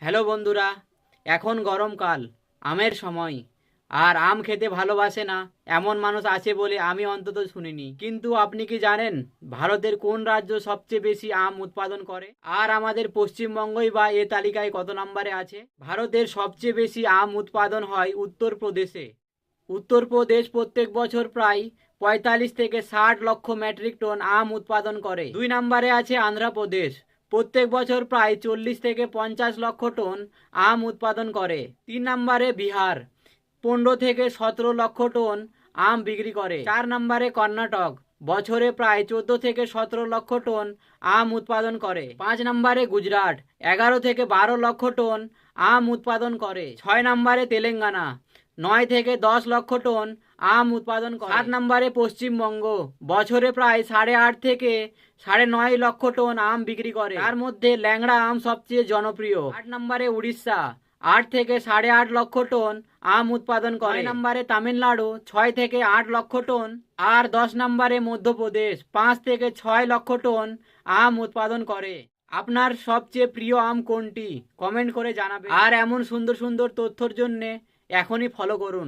Hello বন্ধুরা, এখন গরমকাল, আমের সময়। আর আম খেতে ভালোবাসে না এমন মানুষ আছে বলে আমি অন্তত শুনিনি। কিন্তু আপনি কি জানেন ভারতের কোন রাজ্য সবচেয়ে বেশি আম উৎপাদন করে? আর আমাদের পশ্চিমবঙ্গই বা এ তালিকায় কত নম্বরে আছে? ভারতের সবচেয়ে বেশি আম উৎপাদন হয় উত্তরপ্রদেশে। উত্তরপ্রদেশ প্রত্যেক বছর প্রায় ৪৫ থেকে ৬০ লক্ষ মেট্রিক টন আম উৎপাদন করে। ২ নম্বরে আছে অন্ধ্রপ্রদেশ, প্রত্যেক বছর প্রায় ৪০ থেকে ৫০ লক্ষ টন আম উৎপাদন করে। ৩ নম্বরে বিহার, ১৫ থেকে ১৭ লক্ষ টন আম বিক্রি করে। ৪ নম্বরে কর্ণাটক, বছরে প্রায় ১৪ থেকে ১৭ লক্ষ টন আম উৎপাদন করে। ৫ নম্বরে গুজরাট, ১১ থেকে ১২ লক্ষ টন আম উৎপাদন করে। ৬ নম্বরে তেলেঙ্গানা, ৯ থেকে ১০ লক্ষ টন আম উৎপাদন করে। ৭ নম্বরে পশ্চিমবঙ্গ, বছরে প্রায় ৮.৫ থেকে ৯.৫ লক্ষ টন আম বিক্রি করে। তার মধ্যে ল্যাংড়া আম সবচেয়ে জনপ্রিয়। ৮ নম্বরে উড়িষ্যা, ৮ থেকে ৮.৫ লক্ষ টন আম উৎপাদন করে। ৯ নম্বরে তামিলনাড়ু, ৬ থেকে ৮ লক্ষ টন। আর ১০ নম্বরে মধ্যপ্রদেশ, ৫ থেকে ৬ লক্ষ টন আম উৎপাদন করে। আপনার সবচেয়ে প্রিয় আম কোনটি? কমেন্ট করে জানাবেন। আর এমন সুন্দর সুন্দর তথ্যর জন্যে এখনই ফলো করুন।